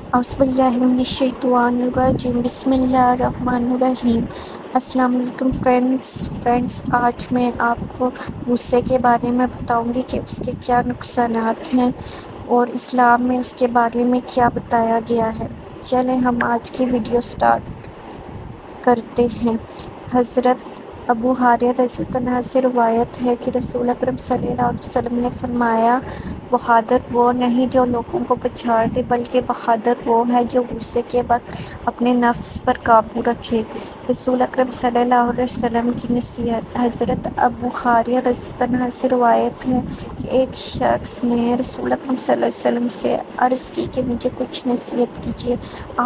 اعوذ باللہ من الشیطان الرجیم، بسم اللہ الرحمن الرحیم۔ السلام علیکم فرینڈس، آج میں آپ کو غصے کے بارے میں بتاؤں گی کہ اس کے کیا نقصانات ہیں اور اسلام میں اس کے بارے میں کیا بتایا گیا ہے۔ چلیں ہم آج کی ویڈیو سٹارٹ کرتے ہیں۔ حضرت ابو ہریرہ رضی اللہ عنہ سے روایت ہے کہ رسول اکرم صلی اللہ علیہ وسلم نے فرمایا، بہادر وہ نہیں جو لوگوں کو پچھاڑ دے، بلکہ بہادر وہ ہے جو غصے کے وقت اپنے نفس پر قابو رکھے۔ رسول اکرم صلی اللہ علیہ وسلم کی نصیحت۔ حضرت ابو ہریرہ رضی اللہ عنہ سے روایت ہے کہ ایک شخص نے رسول اکرم صلی اللہ علیہ وسلم سے عرض کی کہ مجھے کچھ نصیحت کیجیے۔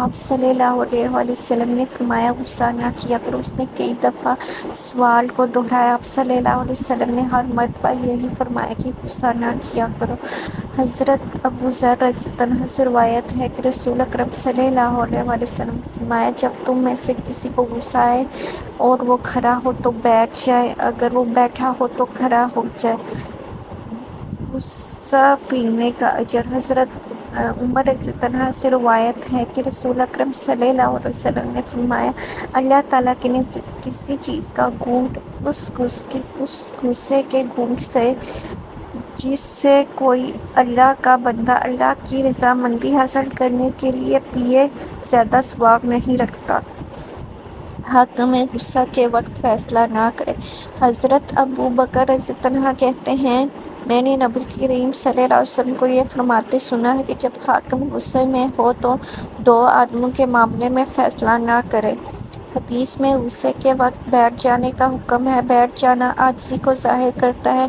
آپ صلی اللہ علیہ وسلم نے فرمایا، غصہ نہ کیا کرو۔ اس نے کئی دفعہ سوال کو دہرایا۔ آپ صلی اللہ علیہ وسلم نے ہر مرتبہ یہی فرمایا کہ غصہ نہ کیا کرو۔ حضرت ابو ذر رضی اللہ عنہ سے روایت ہے کہ رسول اکرم صلی اللہ علیہ وسلم نے فرمایا، جب تم میں سے کسی کو غصہ آئے اور وہ کھڑا ہو تو بیٹھ جائے، اگر وہ بیٹھا ہو تو کھڑا ہو جائے۔ غصہ پینے کا اجر۔ حضرت عمر رضی اللہ عنہ سے روایت ہے کہ رسول اکرم صلی اللہ علیہ وسلم نے فرمایا، اللہ تعالیٰ کے نزدیک کسی چیز کا گھونٹ اس غصے کے گھونٹ سے جس سے کوئی اللہ کا بندہ اللہ کی رضامندی حاصل کرنے کے لیے پیے، زیادہ ثواب نہیں رکھتا۔ حاکم غصہ کے وقت فیصلہ نہ کرے۔ حضرت ابو بکر رضی اللہ عنہ کہتے ہیں، میں نے نبی کریم صلی اللہ علیہ وسلم کو یہ فرماتے سنا ہے کہ جب حاکم غصے میں ہو تو دو آدمیوں کے معاملے میں فیصلہ نہ کرے۔ حدیث میں غصے کے وقت بیٹھ جانے کا حکم ہے۔ بیٹھ جانا عاجزی کو ظاہر کرتا ہے۔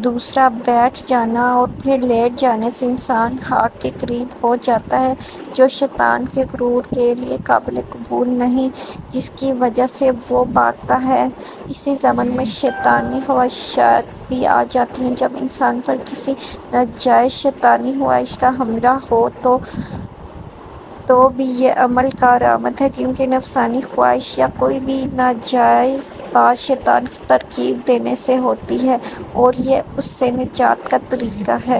دوسرا، بیٹھ جانا اور پھر لیٹ جانے سے انسان خاک کے قریب ہو جاتا ہے، جو شیطان کے غرور کے لیے قابل قبول نہیں، جس کی وجہ سے وہ بھاگتا ہے۔ اسی زمن میں شیطانی خواہشات بھی آ جاتی ہیں۔ جب انسان پر کسی ناجائز شیطانی خواہش کا حملہ ہو تو بھی یہ عمل کارآمد ہے، کیونکہ نفسانی خواہش یا کوئی بھی ناجائز بات شیطان کی ترغیب دینے سے ہوتی ہے، اور یہ اس سے نجات کا طریقہ ہے۔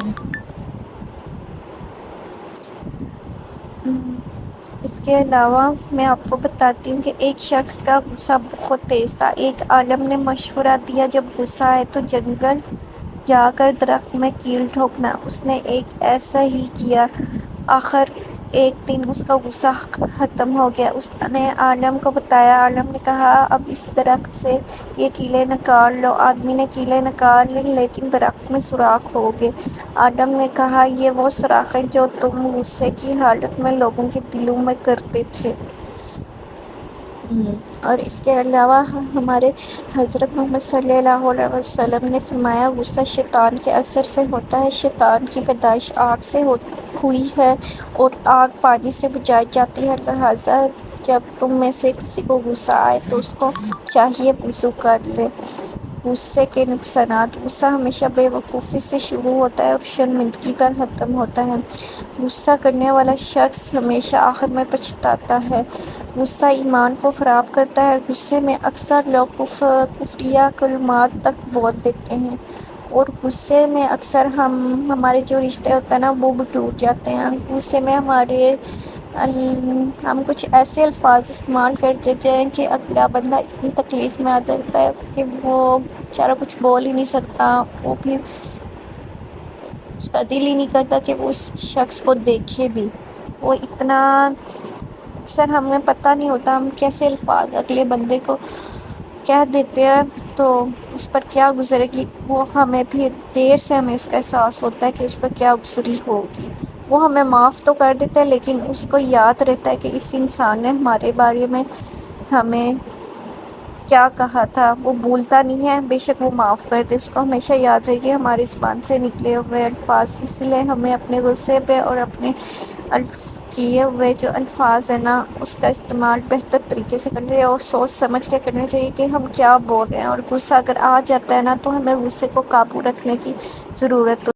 اس کے علاوہ میں آپ کو بتاتی ہوں کہ ایک شخص کا غصہ بہت تیز تھا۔ ایک عالم نے مشورہ دیا، جب غصہ آئے تو جنگل جا کر درخت میں کیل ٹھوکنا۔ اس نے ایسا ہی کیا۔ آخر ایک دن اس کا غصہ ختم ہو گیا۔ اس نے عالم کو بتایا۔ عالم نے کہا، اب اس درخت سے یہ کیلیں نکال لو۔ آدمی نے کیلیں نکال لی، لیکن درخت میں سوراخ ہو گئے۔ عالم نے کہا، یہ وہ سوراخ ہیں جو تم غصے کی حالت میں لوگوں کے دلوں میں کرتے تھے۔ اور اس کے علاوہ ہمارے حضرت محمد صلی اللہ علیہ وسلم نے فرمایا، غصہ شیطان کے اثر سے ہوتا ہے۔ شیطان کی پیدائش آگ سے ہوئی ہے اور آگ پانی سے بجھائی جاتی ہے، لہٰذا جب تم میں سے کسی کو غصہ آئے تو اس کو چاہیے وضو کر لے۔ غصے کے نقصانات۔ غصہ ہمیشہ بے وقوفی سے شروع ہوتا ہے اور شرمندگی پر ختم ہوتا ہے۔ غصہ کرنے والا شخص ہمیشہ آخر میں پچھتاتا ہے۔ غصہ ایمان کو خراب کرتا ہے۔ غصے میں اکثر لوگ کفریہ کلمات تک بول دیتے ہیں، اور غصے میں اکثر ہمارے جو رشتے ہوتے ہیں نا وہ بھی ٹوٹ جاتے ہیں۔ غصے میں ہم کچھ ایسے الفاظ استعمال کر دیتے ہیں کہ اگلا بندہ اتنی تکلیف میں آ جاتا ہے کہ وہ بیچارہ کچھ بول ہی نہیں سکتا، وہ پھر اس کا دل ہی نہیں کرتا کہ وہ اس شخص کو دیکھے بھی۔ وہ اتنا اکثر ہمیں پتہ نہیں ہوتا ہم کیسے الفاظ اگلے بندے کو کہہ دیتے ہیں تو اس پر کیا گزرے گی، وہ ہمیں پھر دیر سے ہمیں اس کا احساس ہوتا ہے کہ اس پر کیا گزری ہوگی۔ وہ ہمیں معاف تو کر دیتا ہے، لیکن اس کو یاد رہتا ہے کہ اس انسان نے ہمارے بارے میں ہمیں کیا کہا تھا۔ وہ بھولتا نہیں ہے، بے شک وہ معاف کر دے، اس کو ہمیشہ یاد رہے گی ہماری زبان سے نکلے ہوئے الفاظ۔ اس لیے ہمیں اپنے غصے پہ اور اپنے کیے ہوئے جو الفاظ ہیں نا اس کا استعمال بہتر طریقے سے کرنا چاہیے اور سوچ سمجھ کے کرنا چاہیے کہ ہم کیا بول رہے ہیں۔ اور غصہ اگر آ جاتا ہے نا تو ہمیں غصے کو قابو رکھنے کی ضرورت ہے۔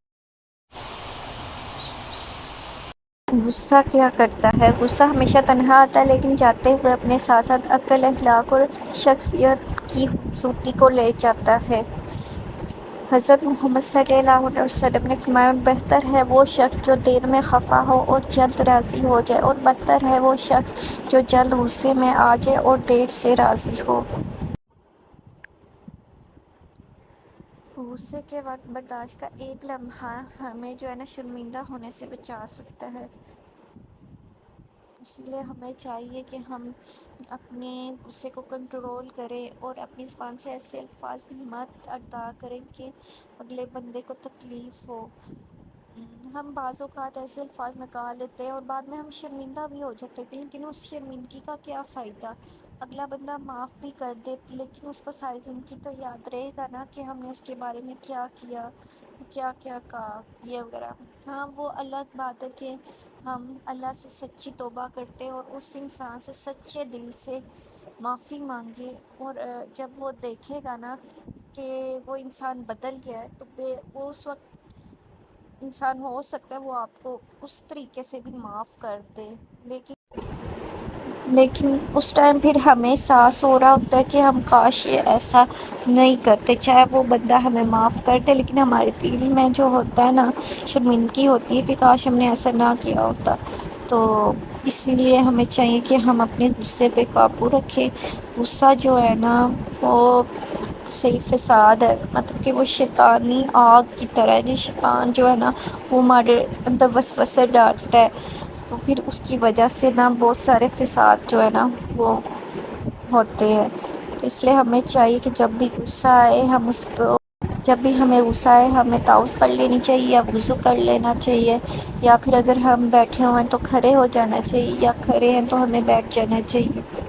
غصہ کیا کرتا ہے؟ غصہ ہمیشہ تنہا آتا ہے، لیکن جاتے ہوئے اپنے ساتھ ساتھ عقل، اخلاق اور شخصیت کی خوبصورتی کو لے جاتا ہے۔ حضرت محمد صلی اللہ علیہ وسلم نے فرمایا بہتر ہے وہ شخص جو دیر میں خفا ہو اور جلد راضی ہو جائے، اور بدتر ہے وہ شخص جو جلد غصے میں آ جائے اور دیر سے راضی ہو۔ غصے کے وقت برداشت کا ایک لمحہ ہمیں جو ہے نا شرمندہ ہونے سے بچا سکتا ہے۔ اس لیے ہمیں چاہیے کہ ہم اپنے غصے کو کنٹرول کریں اور اپنی زبان سے ایسے الفاظ مت ادا کریں کہ اگلے بندے کو تکلیف ہو۔ ہم بعض اوقات ایسے الفاظ نکال لیتے ہیں اور بعد میں ہم شرمندہ بھی ہو جاتے تھے، لیکن اس شرمندگی کا کیا فائدہ؟ اگلا بندہ معاف بھی کر دے لیکن اس کو ساری زندگی تو یاد رہے گا نا کہ ہم نے اس کے بارے میں کیا کیا، کیا کیا کہا، یہ وغیرہ۔ ہاں وہ الگ بات ہے کہ ہم اللہ سے سچی توبہ کرتے اور اس انسان سے سچے دل سے معافی مانگے، اور جب وہ دیکھے گا نا کہ وہ انسان بدل گیا ہے تو وہ اس وقت انسان ہو سکتا ہے وہ آپ کو اس طریقے سے بھی معاف کر دے، لیکن اس ٹائم پھر ہمیں احساس ہو رہا ہوتا ہے کہ ہم کاش یہ ایسا نہیں کرتے، چاہے وہ بندہ ہمیں معاف کر دے لیکن ہمارے دل میں جو ہوتا ہے نا شرمندگی ہوتی ہے کہ کاش ہم نے ایسا نہ کیا ہوتا۔ تو اسی لیے ہمیں چاہیے کہ ہم اپنے غصے پہ قابو رکھیں۔ غصہ جو ہے نا وہ صحیح فساد ہے، مطلب کہ وہ شیطانی آگ کی طرح ہے، شیطان جو ہے نا وہ ہمارے اندر وسوسے ڈالتا ہے، تو پھر اس کی وجہ سے نا بہت سارے فساد جو ہے نا وہ ہوتے ہیں۔ تو اس لیے ہمیں چاہیے کہ جب بھی غصہ آئے جب بھی ہمیں غصہ آئے ہمیں طاؤس پڑھ لینی چاہیے یا وضو کر لینا چاہیے، یا پھر اگر ہم بیٹھے ہوئے ہیں تو کھڑے ہو جانا چاہیے، یا کھڑے ہیں تو ہمیں بیٹھ جانا چاہیے۔